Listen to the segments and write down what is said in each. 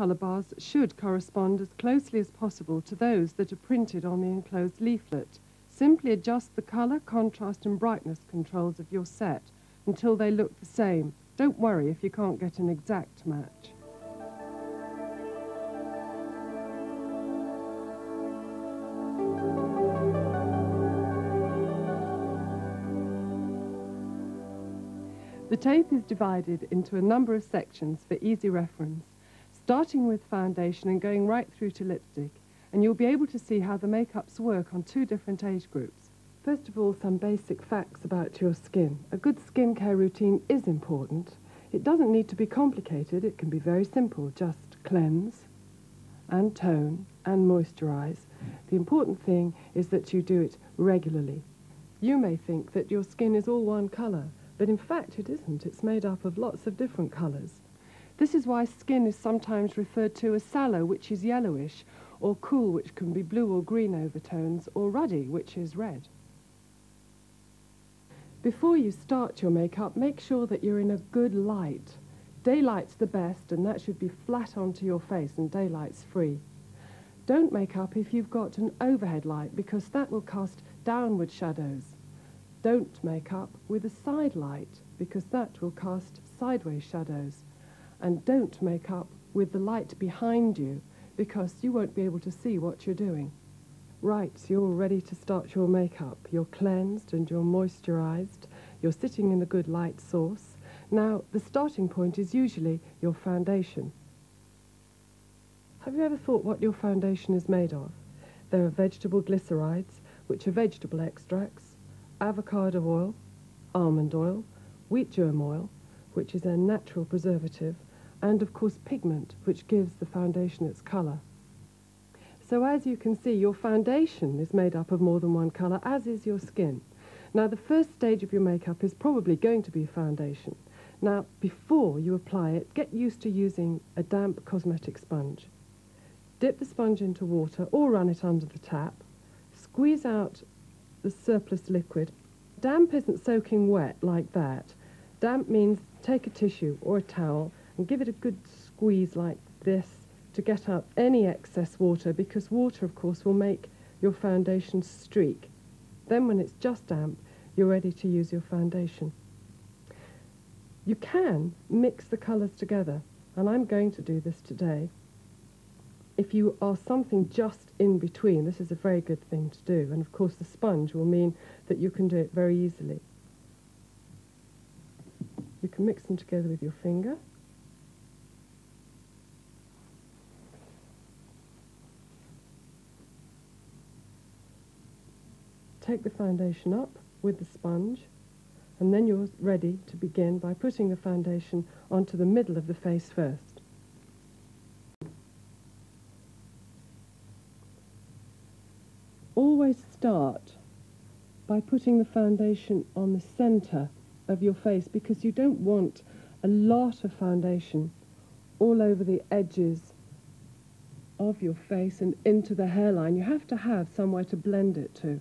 colour bars should correspond as closely as possible to those that are printed on the enclosed leaflet. Simply adjust the colour, contrast and brightness controls of your set until they look the same. Don't worry if you can't get an exact match. The tape is divided into a number of sections for easy reference, starting with foundation and going right through to lipstick, and you'll be able to see how the makeups work on 2 different age groups. First of all, some basic facts about your skin. A good skincare routine is important. It doesn't need to be complicated, it can be very simple. Just cleanse and tone and moisturise. The important thing is that you do it regularly. You may think that your skin is all one colour, but in fact it isn't. It's made up of lots of different colours. This is why skin is sometimes referred to as sallow, which is yellowish, or cool, which can be blue or green overtones, or ruddy, which is red. Before you start your makeup, make sure that you're in a good light. Daylight's the best, and that should be flat onto your face, and daylight's free. Don't make up if you've got an overhead light, because that will cast downward shadows. Don't make up with a side light, because that will cast sideways shadows. And don't make up with the light behind you, because you won't be able to see what you're doing. Right, so you're ready to start your makeup. You're cleansed and you're moisturised. You're sitting in a good light source. Now, the starting point is usually your foundation. Have you ever thought what your foundation is made of? There are vegetable glycerides, which are vegetable extracts, avocado oil, almond oil, wheat germ oil, which is a natural preservative, and of course pigment, which gives the foundation its colour. So as you can see, your foundation is made up of more than one colour, as is your skin. Now the first stage of your makeup is probably going to be foundation. Now before you apply it, get used to using a damp cosmetic sponge. Dip the sponge into water or run it under the tap. Squeeze out the surplus liquid. Damp isn't soaking wet like that. Damp means take a tissue or a towel and give it a good squeeze like this to get out any excess water, because water, of course, will make your foundation streak. Then when it's just damp, you're ready to use your foundation. You can mix the colours together, and I'm going to do this today. If you are something just in between, this is a very good thing to do, and of course the sponge will mean that you can do it very easily. You can mix them together with your finger. Take the foundation up with the sponge, and then you're ready to begin by putting the foundation onto the middle of the face first. Always start by putting the foundation on the centre of your face, because you don't want a lot of foundation all over the edges of your face and into the hairline. You have to have somewhere to blend it to.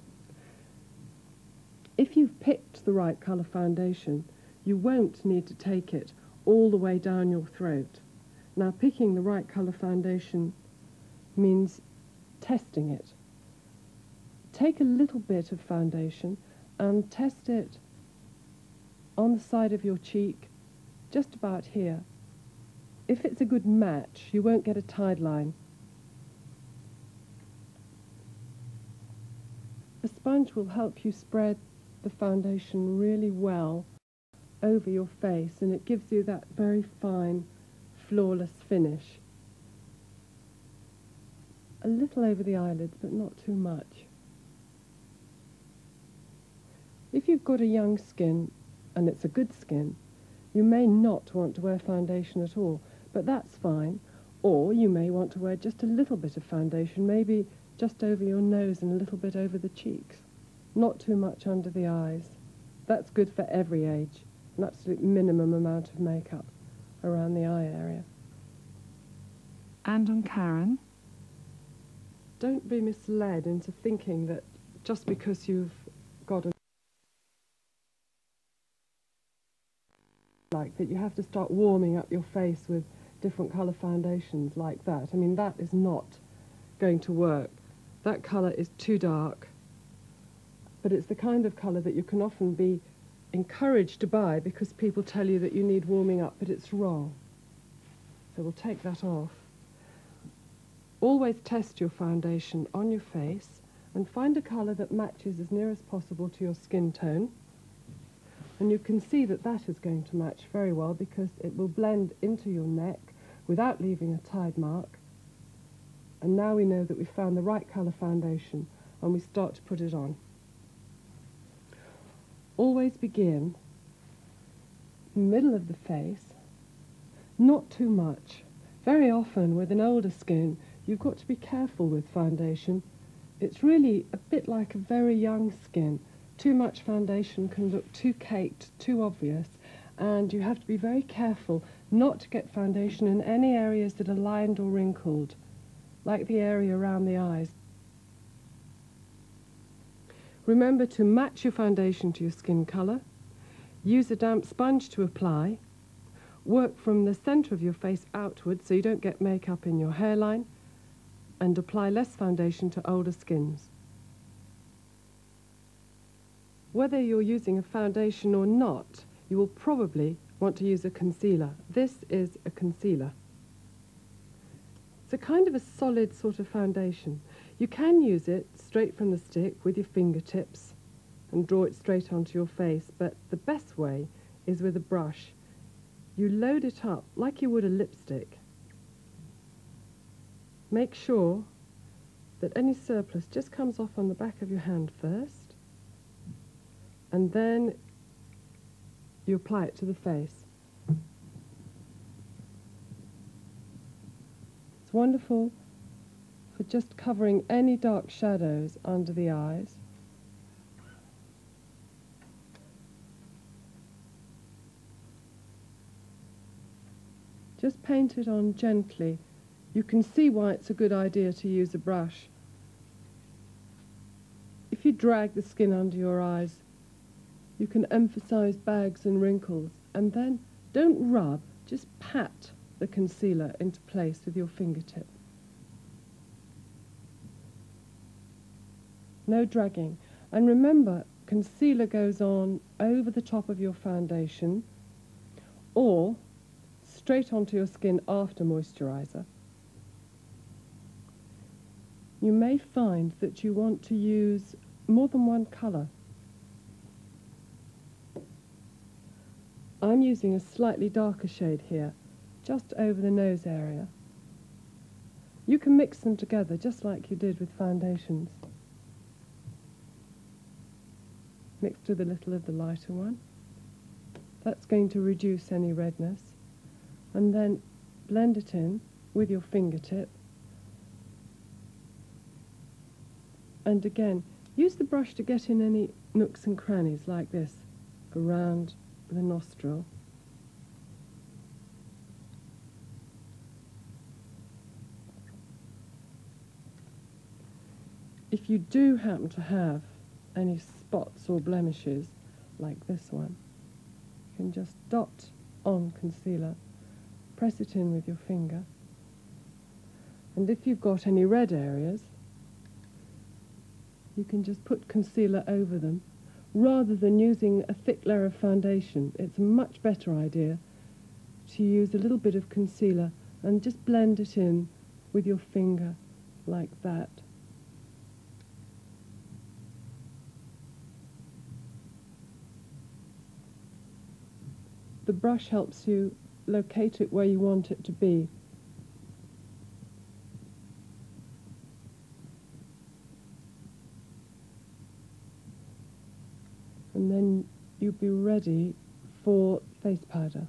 If you've picked the right colour foundation, you won't need to take it all the way down your throat. Now, picking the right colour foundation means testing it. Take a little bit of foundation and test it on the side of your cheek, just about here. If it's a good match, you won't get a tide line. The sponge will help you spread the foundation really well over your face, and it gives you that very fine, flawless finish. A little over the eyelids, but not too much. If you've got a young skin, and it's a good skin, you may not want to wear foundation at all, but that's fine. Or you may want to wear just a little bit of foundation, maybe just over your nose and a little bit over the cheeks. Not too much under the eyes. That's good for every age. An absolute minimum amount of makeup around the eye area. And on Karen? Don't be misled into thinking that just because you've got a like that you have to start warming up your face with different colour foundations like that. I mean, that is not going to work. That colour is too dark. But it's the kind of colour that you can often be encouraged to buy because people tell you that you need warming up, but it's wrong. So we'll take that off. Always test your foundation on your face and find a colour that matches as near as possible to your skin tone. And you can see that that is going to match very well because it will blend into your neck without leaving a tide mark. And now we know that we've found the right colour foundation and we start to put it on. Always begin in the middle of the face, not too much. Very often with an older skin, you've got to be careful with foundation. It's really a bit like a very young skin. Too much foundation can look too caked, too obvious, and you have to be very careful not to get foundation in any areas that are lined or wrinkled, like the area around the eyes. Remember to match your foundation to your skin colour. Use a damp sponge to apply. Work from the centre of your face outwards so you don't get makeup in your hairline, and apply less foundation to older skins. Whether you're using a foundation or not, you will probably want to use a concealer. This is a concealer. It's a kind of a solid sort of foundation. You can use it straight from the stick with your fingertips and draw it straight onto your face, but the best way is with a brush. You load it up like you would a lipstick. Make sure that any surplus just comes off on the back of your hand first, and then you apply it to the face. It's wonderful for just covering any dark shadows under the eyes. Just paint it on gently. You can see why it's a good idea to use a brush. If you drag the skin under your eyes, you can emphasize bags and wrinkles, and then don't rub, just pat the concealer into place with your fingertip. No dragging. And remember, concealer goes on over the top of your foundation or straight onto your skin after moisturizer. You may find that you want to use more than one colour. I'm using a slightly darker shade here, just over the nose area. You can mix them together just like you did with foundations. Mixed with a little of the lighter one. That's going to reduce any redness. And then blend it in with your fingertip. And again, use the brush to get in any nooks and crannies like this, around the nostril. If you do happen to have any spots or blemishes, like this one, you can just dot on concealer, press it in with your finger, and if you've got any red areas, you can just put concealer over them, rather than using a thick layer of foundation. It's a much better idea to use a little bit of concealer and just blend it in with your finger like that. The brush helps you locate it where you want it to be. And then you'll be ready for face powder.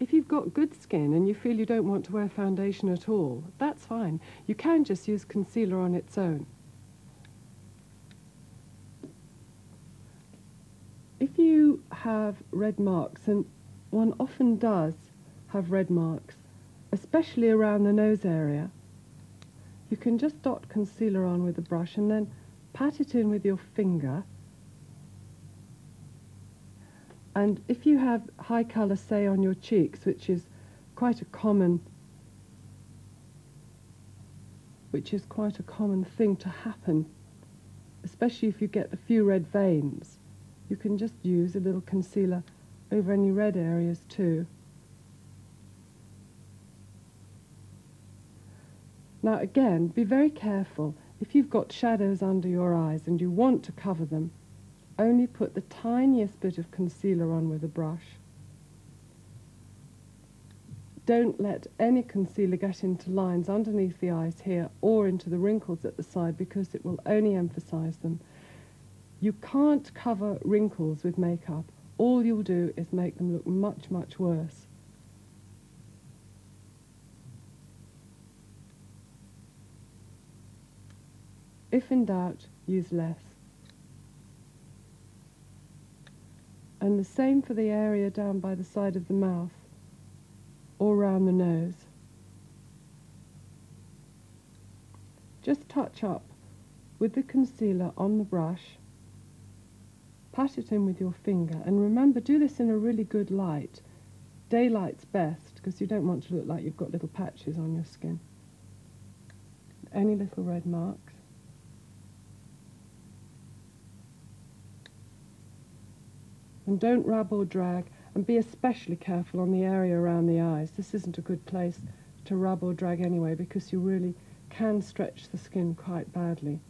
If you've got good skin and you feel you don't want to wear foundation at all, that's fine. You can just use concealer on its own. If you have red marks, and one often does have red marks, especially around the nose area, you can just dot concealer on with a brush and then pat it in with your finger, and if you have high colour, say, on your cheeks, which is quite a common thing to happen, especially if you get a few red veins, you can just use a little concealer over any red areas too. Now again, be very careful. If you've got shadows under your eyes and you want to cover them, only put the tiniest bit of concealer on with a brush. Don't let any concealer get into lines underneath the eyes here or into the wrinkles at the side, because it will only emphasize them. You can't cover wrinkles with makeup. All you'll do is make them look much, much worse. If in doubt, use less. And the same for the area down by the side of the mouth or round the nose. Just touch up with the concealer on the brush, pat it in with your finger, and remember, do this in a really good light. Daylight's best, because you don't want to look like you've got little patches on your skin. Any little red marks. And don't rub or drag, and be especially careful on the area around the eyes. This isn't a good place to rub or drag anyway, because you really can stretch the skin quite badly.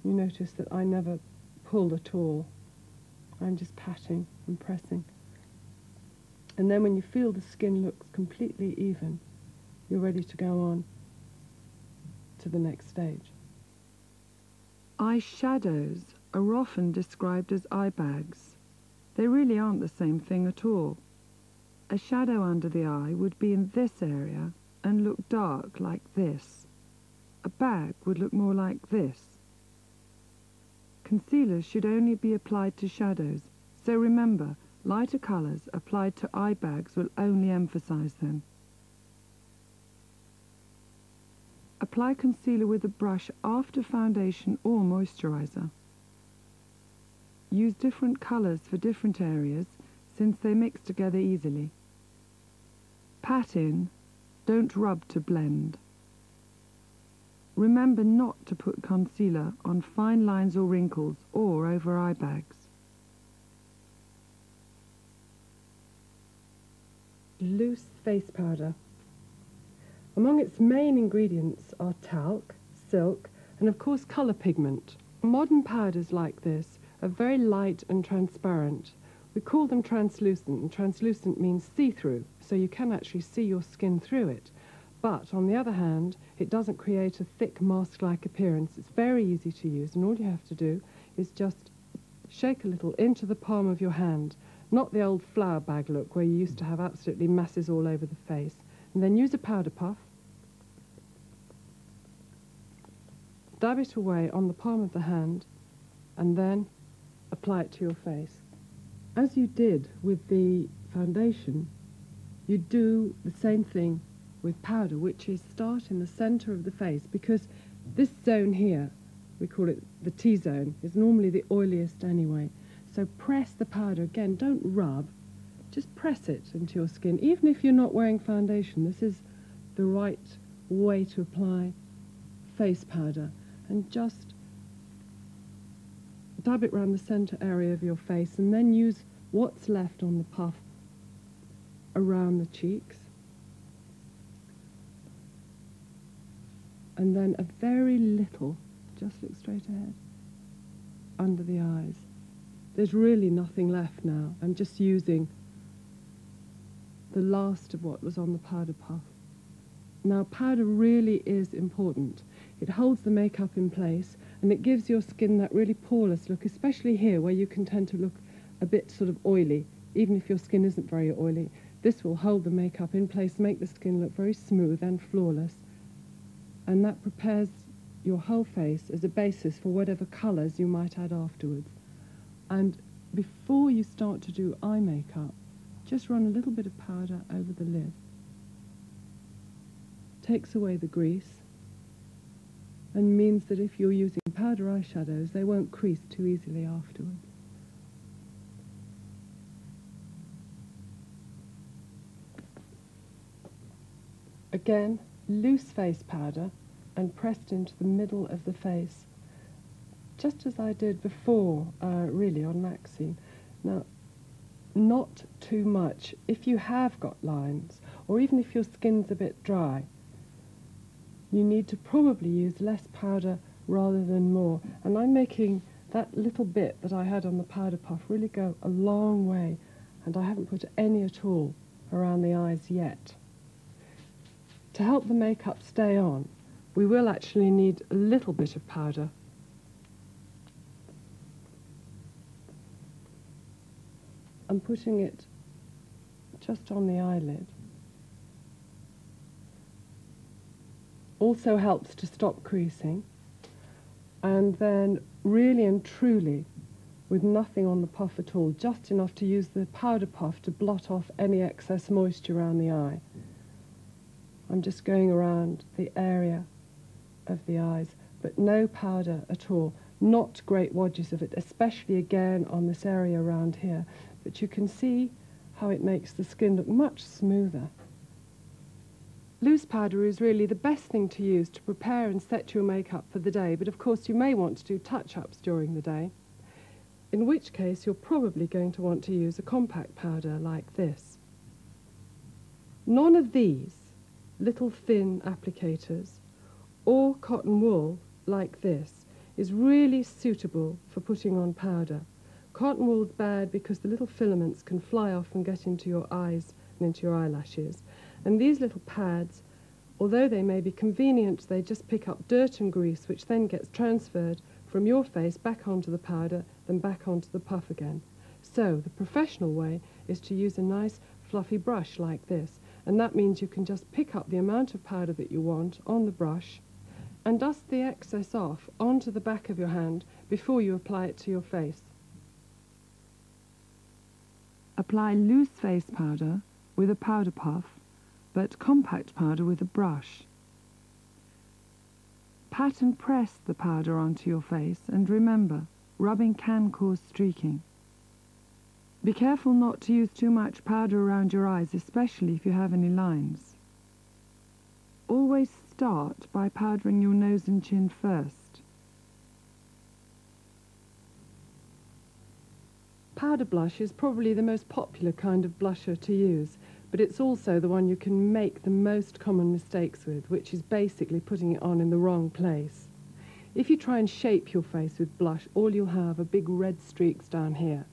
You notice that I never pull at all. I'm just patting and pressing. And then when you feel the skin looks completely even, you're ready to go on to the next stage. Eyeshadows are often described as eye bags. They really aren't the same thing at all. A shadow under the eye would be in this area and look dark like this. A bag would look more like this. Concealers should only be applied to shadows, so remember, lighter colours applied to eye bags will only emphasise them. Apply concealer with a brush after foundation or moisturiser. Use different colours for different areas, since they mix together easily. Pat in, don't rub to blend. Remember not to put concealer on fine lines or wrinkles or over eye bags. Loose face powder. Among its main ingredients are talc, silk, and of course colour pigment. Modern powders like this are very light and transparent. We call them translucent, and translucent means see-through, so you can actually see your skin through it. But on the other hand, it doesn't create a thick mask-like appearance. It's very easy to use, and all you have to do is just shake a little into the palm of your hand, not the old flower bag look where you used to have absolutely masses all over the face. And then use a powder puff, dab it away on the palm of the hand, and then apply it to your face. As you did with the foundation, you do the same thing with powder, which is start in the centre of the face, because this zone here, we call it the T-zone, is normally the oiliest anyway. So press the powder, again, don't rub, just press it into your skin. Even if you're not wearing foundation, this is the right way to apply face powder. And just dab it around the centre area of your face, and then use what's left on the puff around the cheeks. And then a very little, just look straight ahead, under the eyes. There's really nothing left now. I'm just using the last of what was on the powder puff. Now, powder really is important. It holds the makeup in place, and it gives your skin that really poreless look, especially here where you can tend to look a bit sort of oily, even if your skin isn't very oily. This will hold the makeup in place, make the skin look very smooth and flawless, and that prepares your whole face as a basis for whatever colours you might add afterwards. And before you start to do eye makeup, just run a little bit of powder over the lid. Takes away the grease. and means that if you're using powder eyeshadows, they won't crease too easily afterwards. Again, loose face powder and pressed into the middle of the face, just as I did before, really, on Maxine. Now, not too much. If you have got lines, or even if your skin's a bit dry, you need to probably use less powder rather than more. And I'm making that little bit that I had on the powder puff really go a long way, and I haven't put any at all around the eyes yet. To help the makeup stay on, we will actually need a little bit of powder. I'm putting it just on the eyelid. Also helps to stop creasing. And then really and truly, with nothing on the puff at all, just enough to use the powder puff to blot off any excess moisture around the eye. I'm just going around the area of the eyes, but no powder at all. Not great wodges of it, especially again on this area around here. But you can see how it makes the skin look much smoother. Loose powder is really the best thing to use to prepare and set your makeup for the day, but of course you may want to do touch-ups during the day, in which case you're probably going to want to use a compact powder like this. None of these little thin applicators or cotton wool like this is really suitable for putting on powder. Cotton wool's bad because the little filaments can fly off and get into your eyes and into your eyelashes. And these little pads, although they may be convenient, they just pick up dirt and grease, which then gets transferred from your face back onto the powder, then back onto the puff again. So the professional way is to use a nice fluffy brush like this. And that means you can just pick up the amount of powder that you want on the brush and dust the excess off onto the back of your hand before you apply it to your face. Apply loose face powder with a powder puff, but compact powder with a brush. Pat and press the powder onto your face, and remember, rubbing can cause streaking. Be careful not to use too much powder around your eyes, especially if you have any lines. Always start by powdering your nose and chin first. Powder blush is probably the most popular kind of blusher to use, but it's also the one you can make the most common mistakes with, which is basically putting it on in the wrong place. If you try and shape your face with blush, all you'll have are big red streaks down here,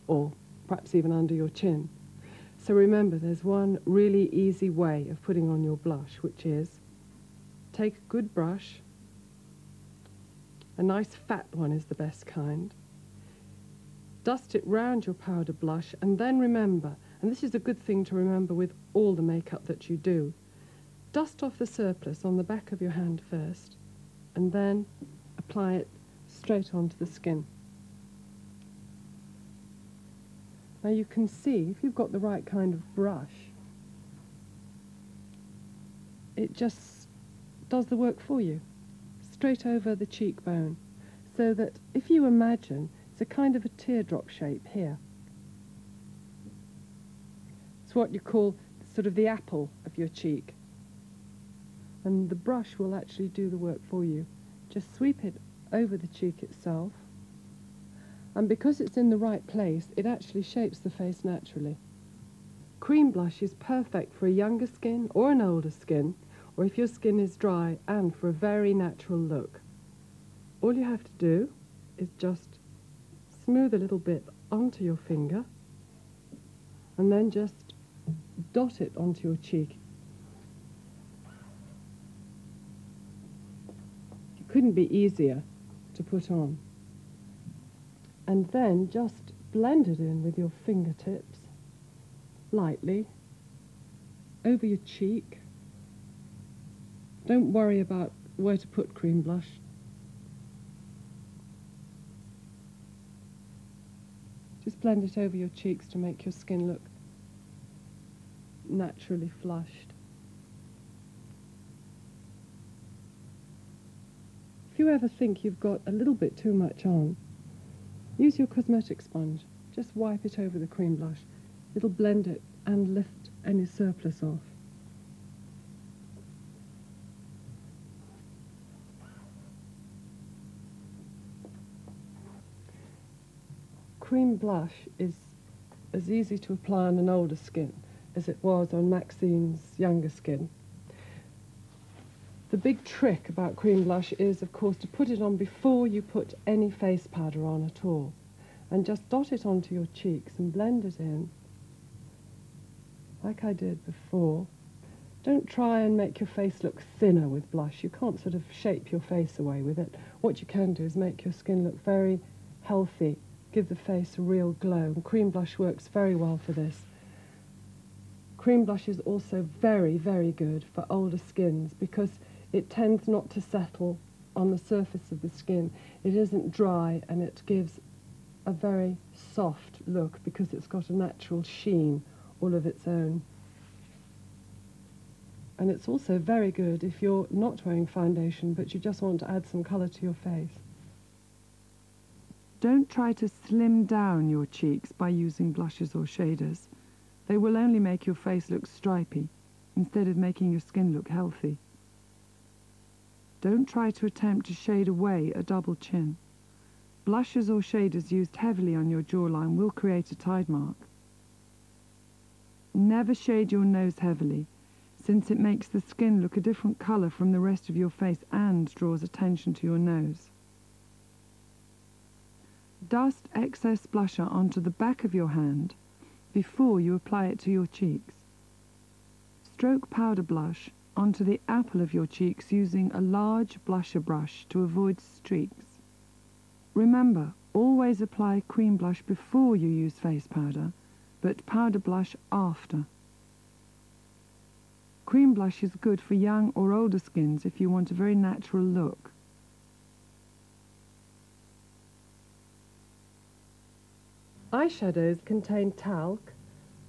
or perhaps even under your chin. So remember, there's one really easy way of putting on your blush, which is take a good brush. A nice fat one is the best kind. Dust it round your powder blush, and then remember, and this is a good thing to remember with all the makeup that you do, dust off the surplus on the back of your hand first, and then apply it straight onto the skin. Now you can see, if you've got the right kind of brush, it just does the work for you, straight over the cheekbone, so that if you imagine, it's a kind of a teardrop shape here. It's what you call sort of the apple of your cheek. And the brush will actually do the work for you. Just sweep it over the cheek itself. And because it's in the right place, it actually shapes the face naturally. Cream blush is perfect for a younger skin or an older skin, or if your skin is dry, and for a very natural look. All you have to do is just smooth a little bit onto your finger, and then just dot it onto your cheek. It couldn't be easier to put on. And then just blend it in with your fingertips, lightly, over your cheek. Don't worry about where to put cream blush. Just blend it over your cheeks to make your skin look naturally flushed. you ever think you've got a little bit too much on, use your cosmetic sponge. Just wipe it over the cream blush. It'll blend it and lift any surplus off. Cream blush is as easy to apply on an older skin as it was on Maxine's younger skin. The big trick about cream blush is, of course, to put it on before you put any face powder on at all. And just dot it onto your cheeks and blend it in, like I did before. Don't try and make your face look thinner with blush. You can't sort of shape your face away with it. What you can do is make your skin look very healthy, give the face a real glow. And cream blush works very well for this. Cream blush is also very, very good for older skins because it tends not to settle on the surface of the skin. It isn't dry, and it gives a very soft look because it's got a natural sheen all of its own. And it's also very good if you're not wearing foundation but you just want to add some colour to your face. Don't try to slim down your cheeks by using blushes or shaders. They will only make your face look stripy instead of making your skin look healthy. Don't try to attempt to shade away a double chin. Blushes or shaders used heavily on your jawline will create a tide mark. Never shade your nose heavily, since it makes the skin look a different colour from the rest of your face and draws attention to your nose. Dust excess blusher onto the back of your hand before you apply it to your cheeks. Stroke powder blush onto the apple of your cheeks using a large blusher brush to avoid streaks. Remember, always apply cream blush before you use face powder, but powder blush after. Cream blush is good for young or older skins if you want a very natural look. Eyeshadows contain talc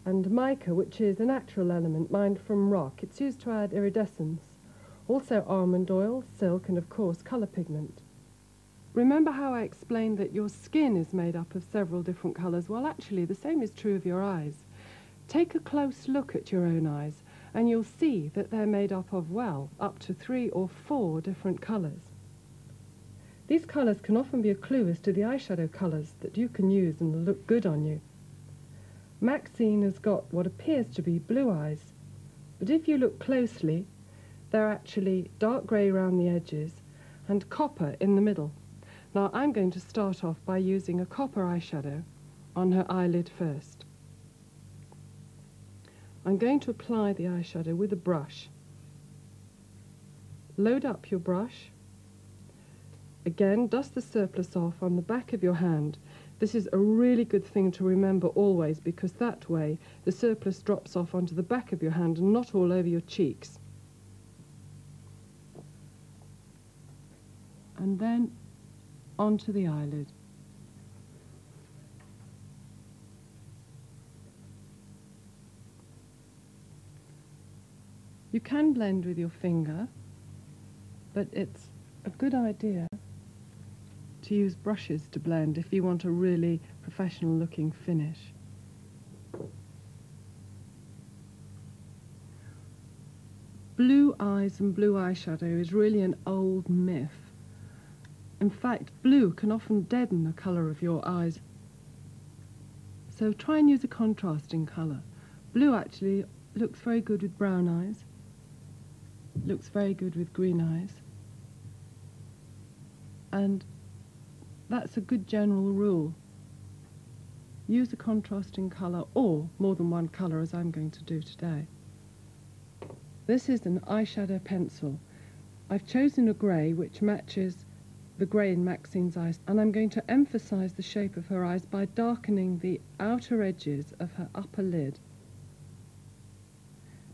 and mica, which is a natural element mined from rock. It's used to add iridescence. Also almond oil, silk, and of course colour pigment. Remember how I explained that your skin is made up of several different colours? Well, actually, the same is true of your eyes. Take a close look at your own eyes, and you'll see that they're made up of, well, up to 3 or 4 different colours. These colours can often be a clue as to the eyeshadow colours that you can use and will look good on you. Maxine has got what appears to be blue eyes, but if you look closely, they're actually dark grey around the edges and copper in the middle. Now I'm going to start off by using a copper eyeshadow on her eyelid first. I'm going to apply the eyeshadow with a brush. Load up your brush. Again, dust the surplus off on the back of your hand. This is a really good thing to remember always, because that way the surplus drops off onto the back of your hand and not all over your cheeks. And then onto the eyelid. You can blend with your finger, but it's a good idea to use brushes to blend if you want a really professional looking finish. Blue eyes and blue eyeshadow is really an old myth. In fact, blue can often deaden the colour of your eyes. So try and use a contrasting colour. Blue actually looks very good with brown eyes, looks very good with green eyes, and that's a good general rule. Use a contrasting colour or more than one colour, as I'm going to do today. This is an eyeshadow pencil. I've chosen a grey which matches the grey in Maxine's eyes, and I'm going to emphasise the shape of her eyes by darkening the outer edges of her upper lid.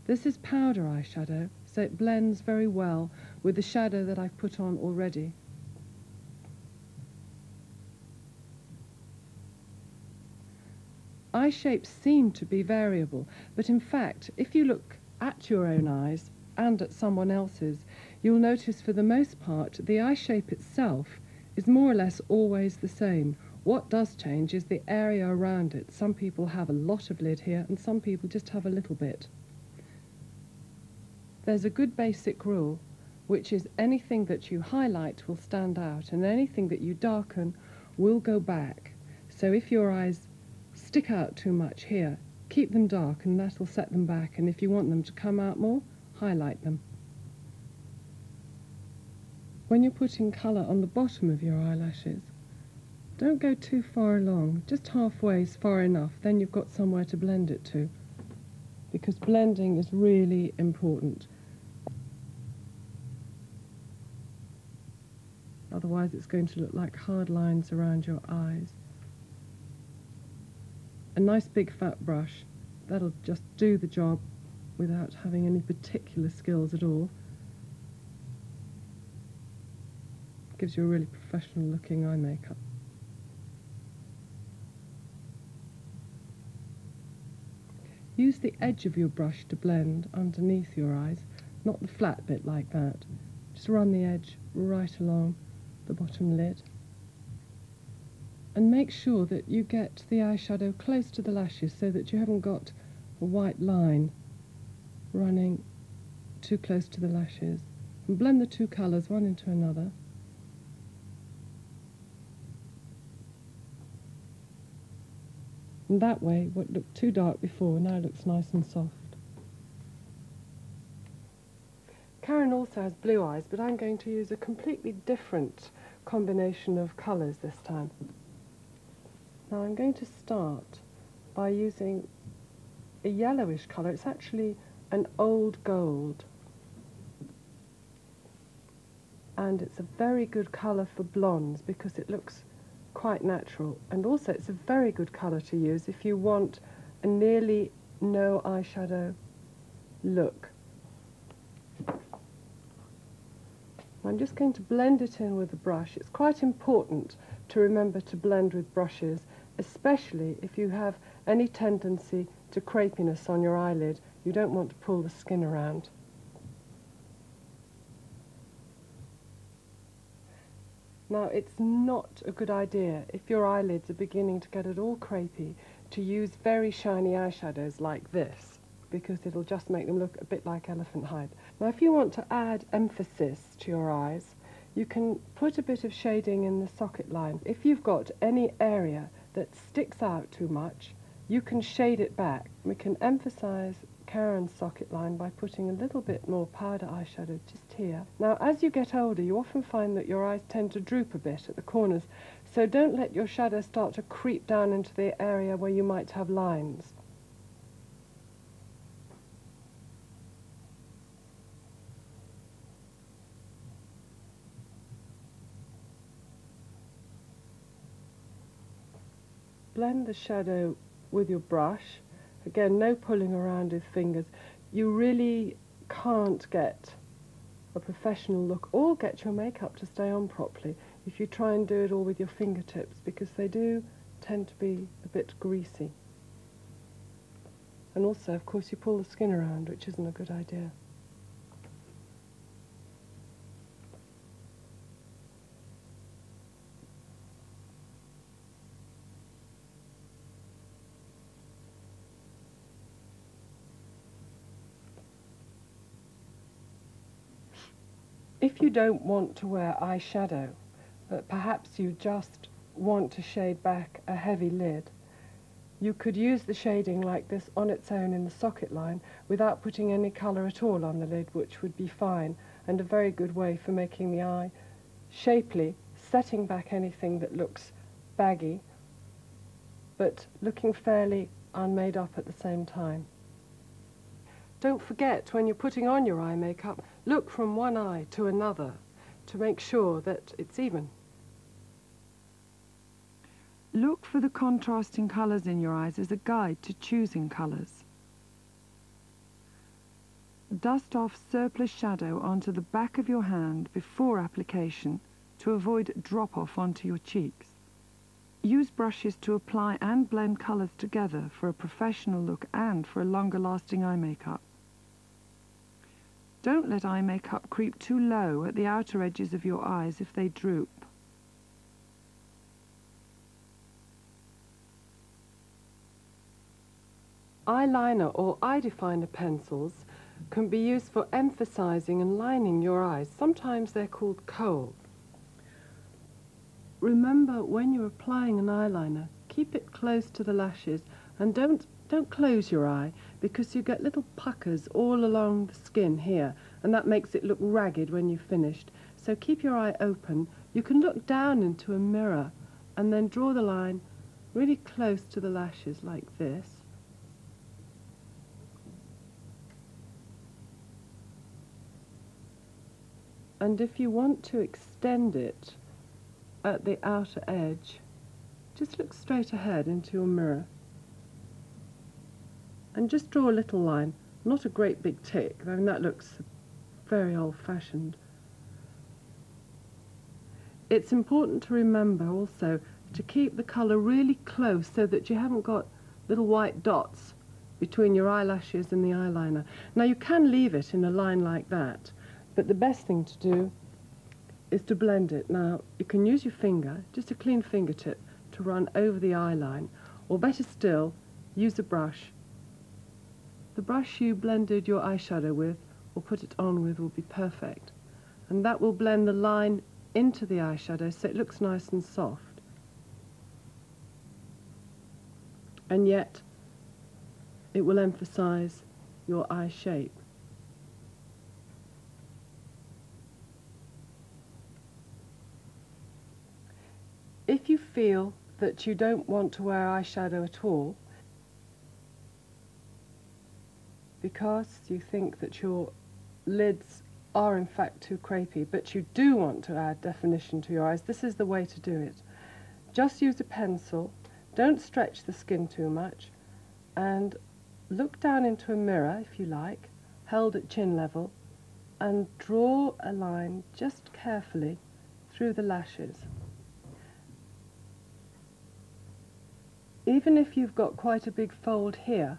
This is powder eyeshadow, so it blends very well with the shadow that I've put on already. Eye shapes seem to be variable, but in fact, if you look at your own eyes and at someone else's, you'll notice for the most part the eye shape itself is more or less always the same. What does change is the area around it. Some people have a lot of lid here and some people just have a little bit. There's a good basic rule, which is anything that you highlight will stand out and anything that you darken will go back. So if your eyes stick out too much here, keep them dark and that will set them back, and if you want them to come out more, highlight them. When you're putting colour on the bottom of your eyelashes, don't go too far along, just halfway is far enough, then you've got somewhere to blend it to, because blending is really important. Otherwise it's going to look like hard lines around your eyes. A nice big fat brush, that'll just do the job without having any particular skills at all. Gives you a really professional looking eye makeup. Use the edge of your brush to blend underneath your eyes, not the flat bit like that. Just run the edge right along the bottom lid. And make sure that you get the eyeshadow close to the lashes so that you haven't got a white line running too close to the lashes. And blend the two colours one into another. And that way, what looked too dark before now looks nice and soft. Karen also has blue eyes, but I'm going to use a completely different combination of colours this time. Now I'm going to start by using a yellowish colour. It's actually an old gold. And it's a very good colour for blondes because it looks quite natural, and also it's a very good colour to use if you want a nearly no eyeshadow look. I'm just going to blend it in with a brush. It's quite important to remember to blend with brushes, especially if you have any tendency to crepiness on your eyelid. You don't want to pull the skin around. Now, it's not a good idea, if your eyelids are beginning to get at all crepey, to use very shiny eyeshadows like this, because it'll just make them look a bit like elephant hide. Now, if you want to add emphasis to your eyes, you can put a bit of shading in the socket line. If you've got any area that sticks out too much, you can shade it back. We can emphasize Karen's socket line by putting a little bit more powder eyeshadow just here. Now, as you get older, you often find that your eyes tend to droop a bit at the corners, so don't let your shadow start to creep down into the area where you might have lines. Blend the shadow with your brush. Again, no pulling around with fingers. You really can't get a professional look or get your makeup to stay on properly if you try and do it all with your fingertips, because they do tend to be a bit greasy. And also, of course, you pull the skin around, which isn't a good idea. If you don't want to wear eyeshadow, but perhaps you just want to shade back a heavy lid, you could use the shading like this on its own in the socket line without putting any colour at all on the lid, which would be fine, and a very good way for making the eye shapely, setting back anything that looks baggy, but looking fairly unmade up at the same time. Don't forget, when you're putting on your eye makeup, look from one eye to another to make sure that it's even. Look for the contrasting colours in your eyes as a guide to choosing colours. Dust off surplus shadow onto the back of your hand before application to avoid drop-off onto your cheeks. Use brushes to apply and blend colours together for a professional look and for a longer lasting eye makeup. Don't let eye makeup creep too low at the outer edges of your eyes if they droop. Eyeliner or eye definer pencils can be used for emphasizing and lining your eyes. Sometimes they're called kohl. Remember, when you're applying an eyeliner, keep it close to the lashes and don't close your eye, because you get little puckers all along the skin here, and that makes it look ragged when you've finished. So keep your eye open. You can look down into a mirror and then draw the line really close to the lashes like this. And if you want to extend it at the outer edge, just look straight ahead into your mirror and just draw a little line, not a great big tick. I mean, that looks very old-fashioned. It's important to remember also to keep the colour really close so that you haven't got little white dots between your eyelashes and the eyeliner. Now, you can leave it in a line like that, but the best thing to do is to blend it. Now, you can use your finger, just a clean fingertip, to run over the eye line, or better still, use a brush. The brush you blended your eyeshadow with, or put it on with, will be perfect. And that will blend the line into the eyeshadow so it looks nice and soft. And yet, it will emphasize your eye shape. If you feel that you don't want to wear eyeshadow at all, because you think that your lids are in fact too crepey, but you do want to add definition to your eyes, this is the way to do it. Just use a pencil, don't stretch the skin too much, and look down into a mirror, if you like, held at chin level, and draw a line just carefully through the lashes. Even if you've got quite a big fold here,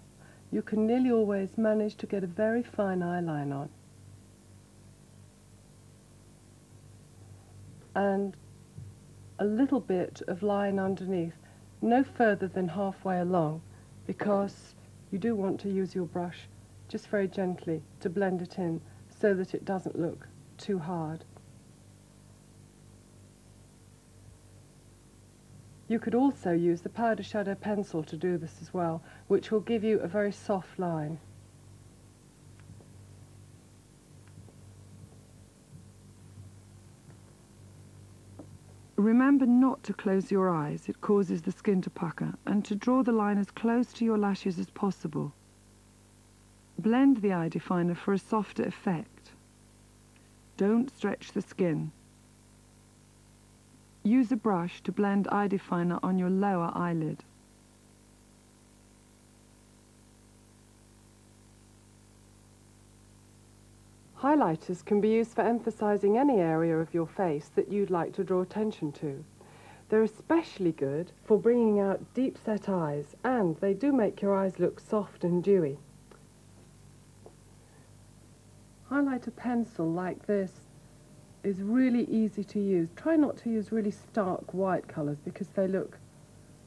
you can nearly always manage to get a very fine eye line on. And a little bit of line underneath, no further than halfway along, because you do want to use your brush just very gently to blend it in so that it doesn't look too hard. You could also use the powder shadow pencil to do this as well, which will give you a very soft line. Remember not to close your eyes, it causes the skin to pucker, and to draw the line as close to your lashes as possible. Blend the eye definer for a softer effect. Don't stretch the skin. Use a brush to blend eye definer on your lower eyelid. Highlighters can be used for emphasizing any area of your face that you'd like to draw attention to. They're especially good for bringing out deep-set eyes, and they do make your eyes look soft and dewy. Highlighter pencil like this is really easy to use. Try not to use really stark white colours because they look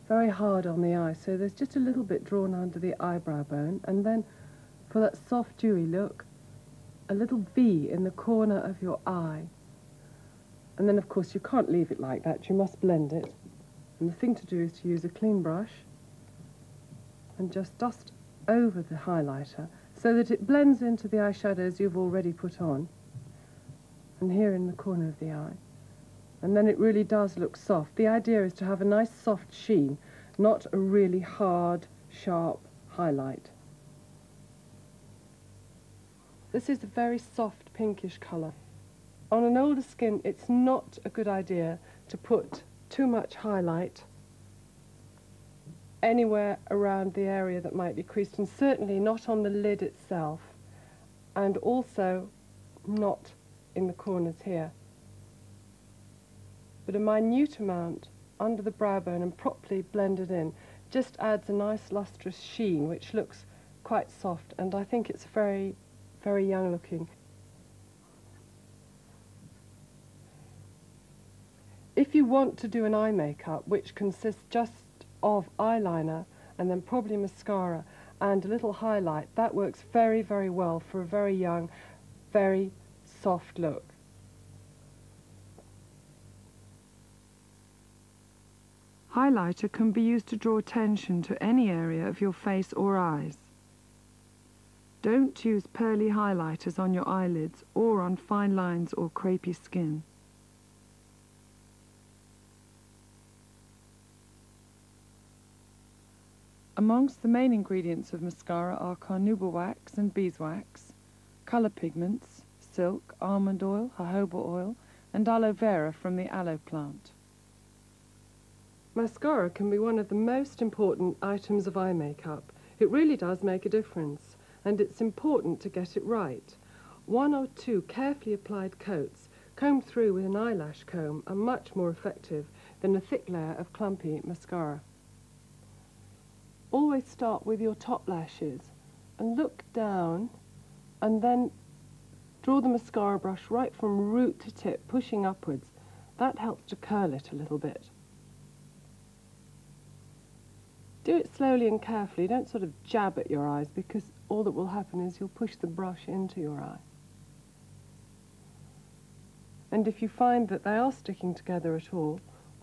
very hard on the eye. So there's just a little bit drawn under the eyebrow bone, and then for that soft dewy look, a little V in the corner of your eye. And then of course you can't leave it like that, you must blend it. And the thing to do is to use a clean brush and just dust over the highlighter so that it blends into the eyeshadows you've already put on, and here in the corner of the eye. And then it really does look soft. The idea is to have a nice soft sheen, not a really hard, sharp highlight. This is a very soft pinkish colour. On an older skin, it's not a good idea to put too much highlight anywhere around the area that might be creased, and certainly not on the lid itself, and also not in the corners here. But a minute amount under the brow bone and properly blended in just adds a nice lustrous sheen which looks quite soft, and I think it's very, very young looking. If you want to do an eye makeup, which consists just of eyeliner and then probably mascara and a little highlight, that works very, very well for a very young, very soft look. Highlighter can be used to draw attention to any area of your face or eyes. Don't use pearly highlighters on your eyelids or on fine lines or crepey skin. Amongst the main ingredients of mascara are carnauba wax and beeswax, colour pigments, silk, almond oil, jojoba oil, and aloe vera from the aloe plant. Mascara can be one of the most important items of eye makeup. It really does make a difference, and it's important to get it right. 1 or 2 carefully applied coats combed through with an eyelash comb are much more effective than a thick layer of clumpy mascara. Always start with your top lashes and look down and then draw the mascara brush right from root to tip, pushing upwards. That helps to curl it a little bit. Do it slowly and carefully. Don't sort of jab at your eyes, because all that will happen is you'll push the brush into your eye. And if you find that they are sticking together at all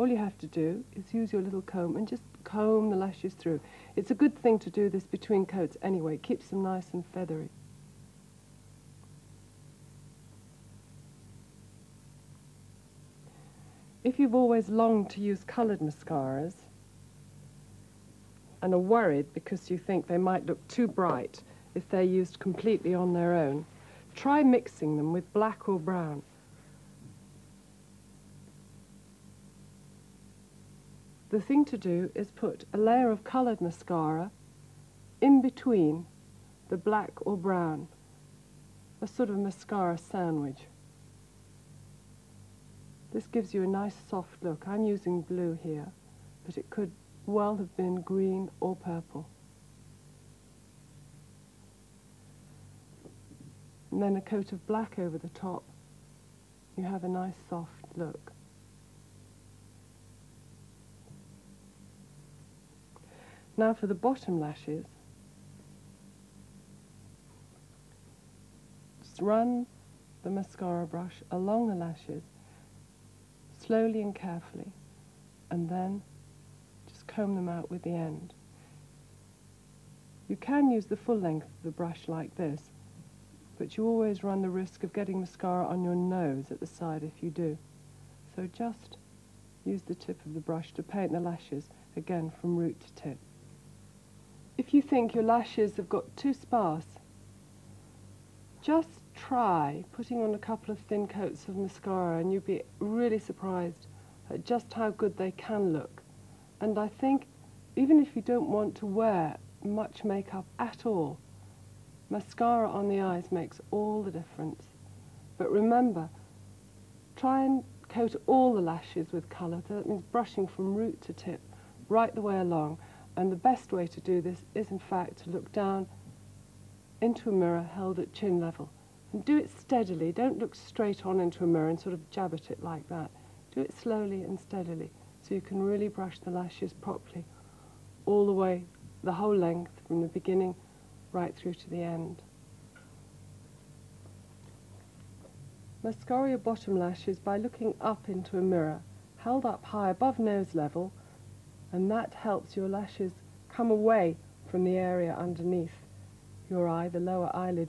you have to do is use your little comb and just comb the lashes through. It's a good thing to do this between coats anyway. It keeps them nice and feathery. If you've always longed to use coloured mascaras and are worried because you think they might look too bright if they're used completely on their own, try mixing them with black or brown. The thing to do is put a layer of coloured mascara in between the black or brown, a sort of mascara sandwich. This gives you a nice soft look. I'm using blue here, but it could well have been green or purple. And then a coat of black over the top. You have a nice soft look. Now for the bottom lashes, just run the mascara brush along the lashes slowly and carefully, and then just comb them out with the end. You can use the full length of the brush like this, but you always run the risk of getting mascara on your nose at the side if you do. So just use the tip of the brush to paint the lashes, again from root to tip. If you think your lashes have got too sparse, just try putting on a couple of thin coats of mascara and you'll be really surprised at just how good they can look. And I think even if you don't want to wear much makeup at all, mascara on the eyes makes all the difference. But remember, try and coat all the lashes with colour. So that means brushing from root to tip right the way along. And the best way to do this is, in fact, to look down into a mirror held at chin level. And do it steadily. Don't look straight on into a mirror and sort of jab at it like that. Do it slowly and steadily so you can really brush the lashes properly all the way, the whole length, from the beginning right through to the end. Mascara your bottom lashes by looking up into a mirror, held up high above nose level, and that helps your lashes come away from the area underneath your eye, the lower eyelid.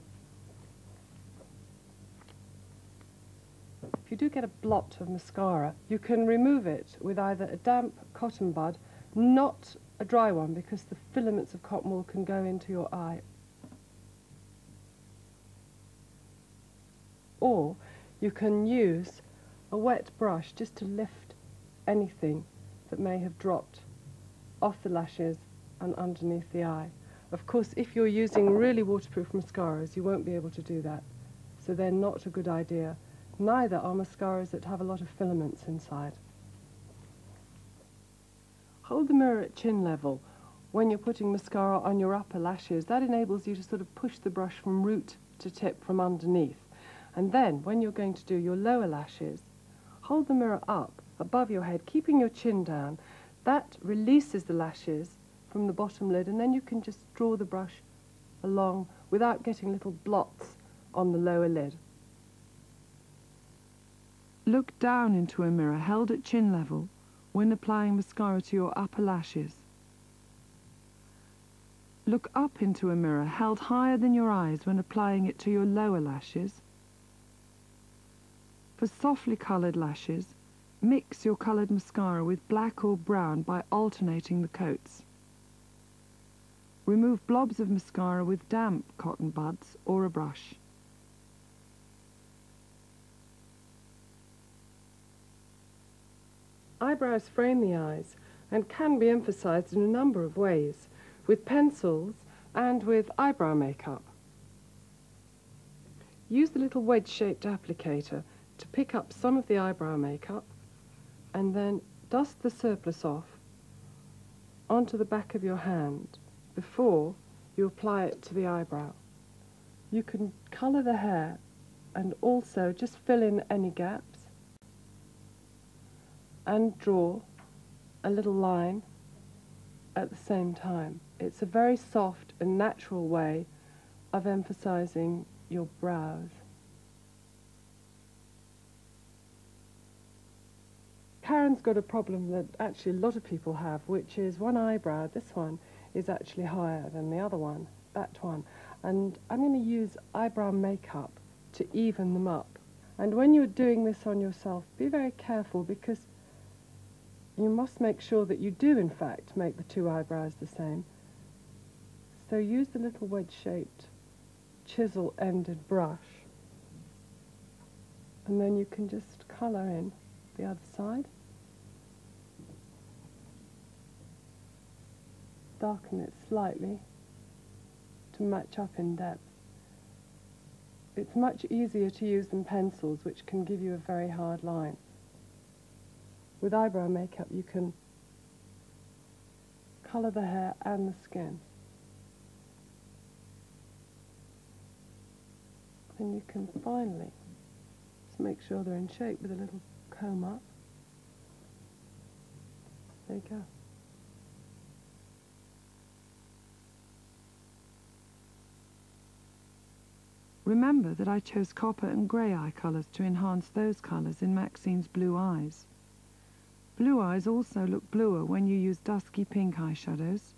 If you do get a blot of mascara, you can remove it with either a damp cotton bud, not a dry one, because the filaments of cotton wool can go into your eye. Or you can use a wet brush just to lift anything that may have dropped off the lashes and underneath the eye. Of course, if you're using really waterproof mascaras, you won't be able to do that. So they're not a good idea. Neither are mascaras that have a lot of filaments inside. Hold the mirror at chin level when you're putting mascara on your upper lashes. That enables you to sort of push the brush from root to tip from underneath. And then, when you're going to do your lower lashes, hold the mirror up above your head, keeping your chin down. That releases the lashes from the bottom lid, and then you can just draw the brush along without getting little blots on the lower lid. Look down into a mirror held at chin level when applying mascara to your upper lashes. Look up into a mirror held higher than your eyes when applying it to your lower lashes. For softly coloured lashes, mix your coloured mascara with black or brown by alternating the coats. Remove blobs of mascara with damp cotton buds or a brush. Eyebrows frame the eyes and can be emphasised in a number of ways, with pencils and with eyebrow makeup. Use the little wedge-shaped applicator to pick up some of the eyebrow makeup and then dust the surplus off onto the back of your hand before you apply it to the eyebrow. You can colour the hair and also just fill in any gaps and draw a little line at the same time. It's a very soft and natural way of emphasising your brows. Karen's got a problem that actually a lot of people have, which is one eyebrow, this one, is actually higher than the other one, that one. And I'm going to use eyebrow makeup to even them up. And when you're doing this on yourself, be very careful, because you must make sure that you do in fact make the two eyebrows the same. So use the little wedge-shaped chisel-ended brush, and then you can just colour in the other side. Darken it slightly to match up in depth. It's much easier to use than pencils, which can give you a very hard line. With eyebrow makeup you can colour the hair and the skin. And you can finally just make sure they're in shape with a little comb up. There you go. Remember that I chose copper and grey eye colours to enhance those colours in Maxine's blue eyes. Blue eyes also look bluer when you use dusky pink eyeshadows,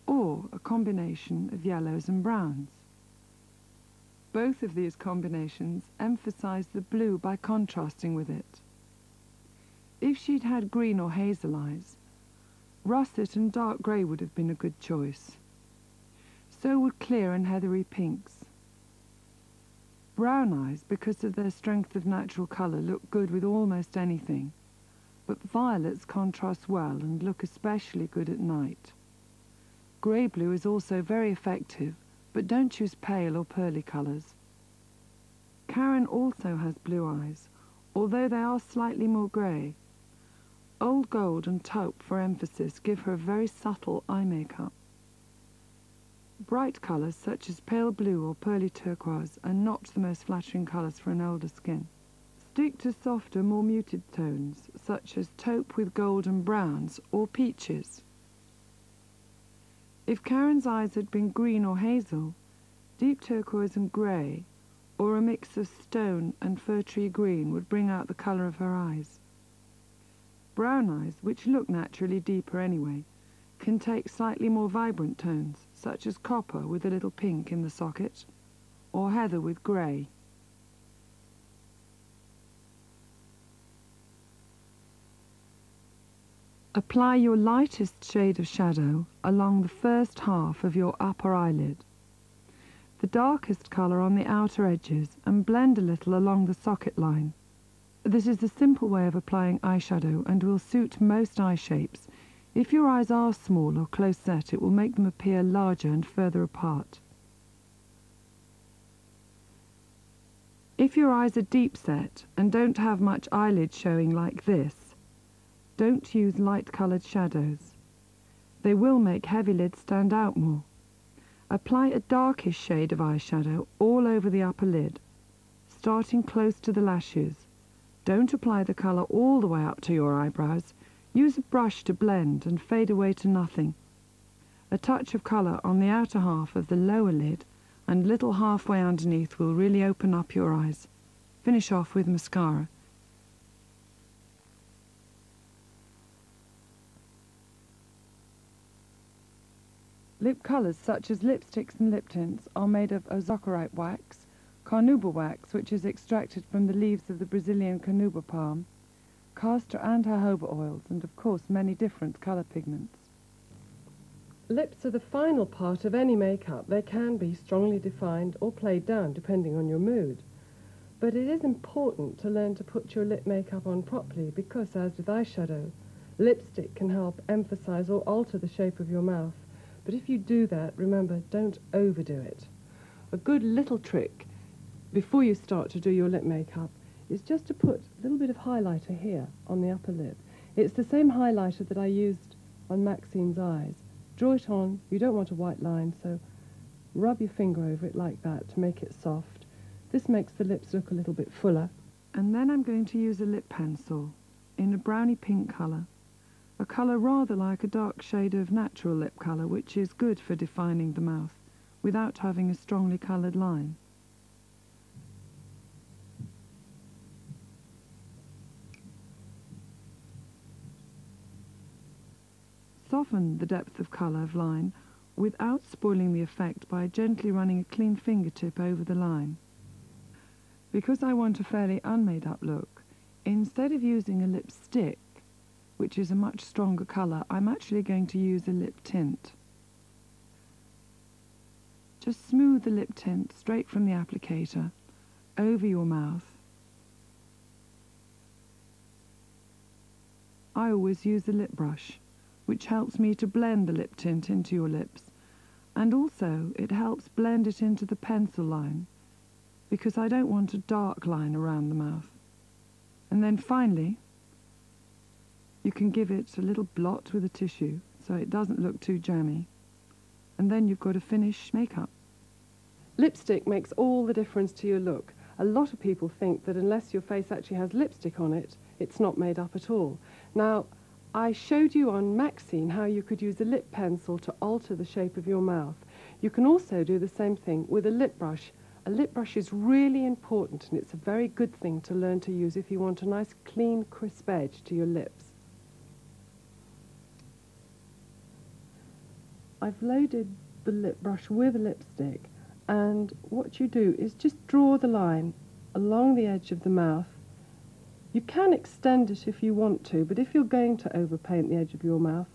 or a combination of yellows and browns. Both of these combinations emphasise the blue by contrasting with it. If she'd had green or hazel eyes, russet and dark grey would have been a good choice. So would clear and heathery pinks. Brown eyes, because of their strength of natural colour, look good with almost anything, but violets contrast well and look especially good at night. Grey blue is also very effective, but don't choose pale or pearly colours. Karen also has blue eyes, although they are slightly more grey. Old gold and taupe for emphasis give her a very subtle eye makeup. Bright colours such as pale blue or pearly turquoise are not the most flattering colours for an older skin. Stick to softer, more muted tones such as taupe with gold and browns or peaches. If Karen's eyes had been green or hazel, deep turquoise and grey, or a mix of stone and fir tree green would bring out the colour of her eyes. Brown eyes, which look naturally deeper anyway, can take slightly more vibrant tones, such as copper with a little pink in the socket, or heather with grey. Apply your lightest shade of shadow along the first half of your upper eyelid, the darkest colour on the outer edges, and blend a little along the socket line. This is a simple way of applying eyeshadow and will suit most eye shapes. If your eyes are small or close set, it will make them appear larger and further apart. If your eyes are deep set and don't have much eyelid showing like this, don't use light-coloured shadows. They will make heavy lids stand out more. Apply a darkish shade of eyeshadow all over the upper lid, starting close to the lashes. Don't apply the colour all the way up to your eyebrows. Use a brush to blend and fade away to nothing. A touch of colour on the outer half of the lower lid and a little halfway underneath will really open up your eyes. Finish off with mascara. Lip colours such as lipsticks and lip tints are made of azocarite wax, carnauba wax, which is extracted from the leaves of the Brazilian carnauba palm, castor and jojoba oils, and of course many different colour pigments. Lips are the final part of any makeup. They can be strongly defined or played down depending on your mood. But it is important to learn to put your lip makeup on properly because, as with eyeshadow, lipstick can help emphasize or alter the shape of your mouth. But if you do that, remember, don't overdo it. A good little trick before you start to do your lip makeup is just to put a little bit of highlighter here on the upper lip. It's the same highlighter that I used on Maxine's eyes. Draw it on. You don't want a white line, so rub your finger over it like that to make it soft. This makes the lips look a little bit fuller. And then I'm going to use a lip pencil in a browny pink colour. A colour rather like a dark shade of natural lip colour, which is good for defining the mouth without having a strongly coloured line. Soften the depth of colour of line without spoiling the effect by gently running a clean fingertip over the line. Because I want a fairly unmade-up look, instead of using a lipstick, which is a much stronger colour, I'm actually going to use a lip tint. Just smooth the lip tint straight from the applicator over your mouth. I always use a lip brush, which helps me to blend the lip tint into your lips, and also it helps blend it into the pencil line, because I don't want a dark line around the mouth. And then finally, you can give it a little blot with a tissue so it doesn't look too jammy. And then you've got a finished makeup. Lipstick makes all the difference to your look. A lot of people think that unless your face actually has lipstick on it, it's not made up at all. Now, I showed you on Maxine how you could use a lip pencil to alter the shape of your mouth. You can also do the same thing with a lip brush. A lip brush is really important, and it's a very good thing to learn to use if you want a nice, clean, crisp edge to your lips. I've loaded the lip brush with a lipstick, and what you do is just draw the line along the edge of the mouth. You can extend it if you want to, but if you're going to overpaint the edge of your mouth,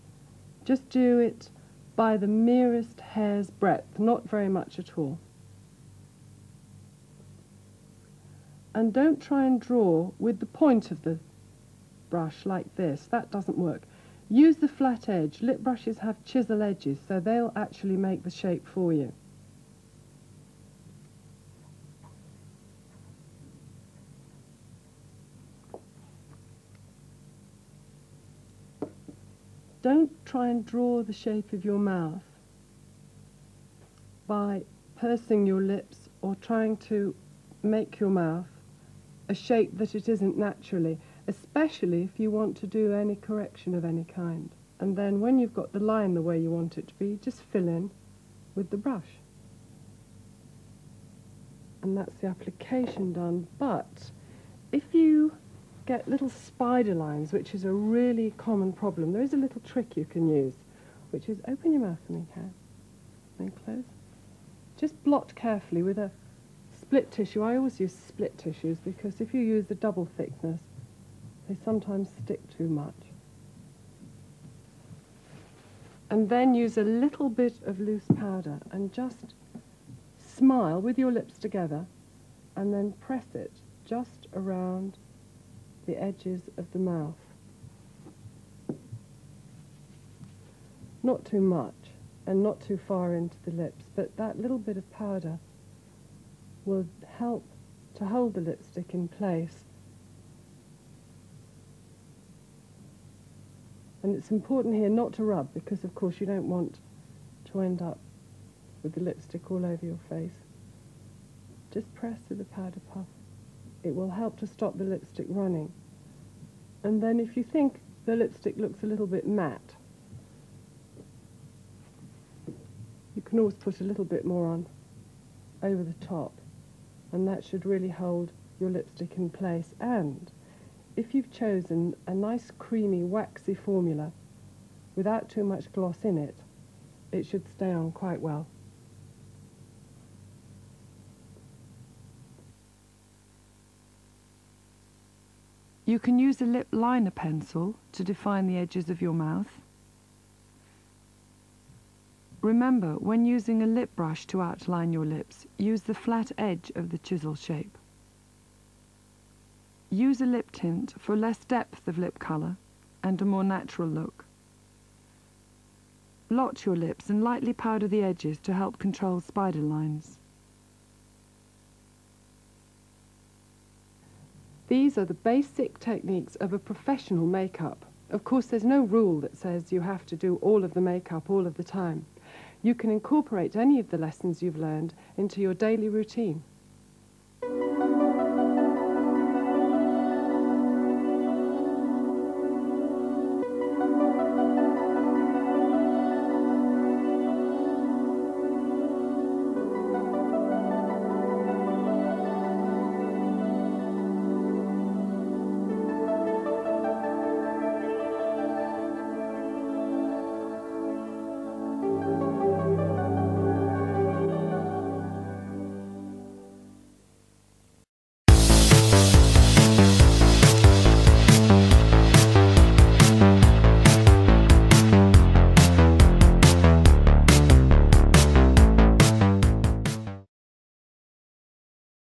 just do it by the merest hair's breadth, not very much at all. And don't try and draw with the point of the brush like this. That doesn't work. Use the flat edge. Lip brushes have chisel edges, so they'll actually make the shape for you. Don't try and draw the shape of your mouth by pursing your lips or trying to make your mouth a shape that it isn't naturally, especially if you want to do any correction of any kind. And then when you've got the line the way you want it to be, just fill in with the brush. And that's the application done. But if you get little spider lines, which is a really common problem, there is a little trick you can use, which is open your mouth for me, Karen, and close. Just blot carefully with a split tissue. I always use split tissues because if you use the double thickness, they sometimes stick too much. And then use a little bit of loose powder and just smile with your lips together and then press it just around the edges of the mouth. Not too much and not too far into the lips, but that little bit of powder will help to hold the lipstick in place. And it's important here not to rub because, of course, you don't want to end up with the lipstick all over your face. Just press with the powder puff. it will help to stop the lipstick running. And then if you think the lipstick looks a little bit matte, you can always put a little bit more on over the top, and that should really hold your lipstick in place. And if you've chosen a nice creamy waxy formula without too much gloss in it, it should stay on quite well. You can use a lip liner pencil to define the edges of your mouth. Remember, when using a lip brush to outline your lips, use the flat edge of the chisel shape. Use a lip tint for less depth of lip colour and a more natural look. Blot your lips and lightly powder the edges to help control spider lines. These are the basic techniques of a professional makeup. Of course, there's no rule that says you have to do all of the makeup all of the time. You can incorporate any of the lessons you've learned into your daily routine.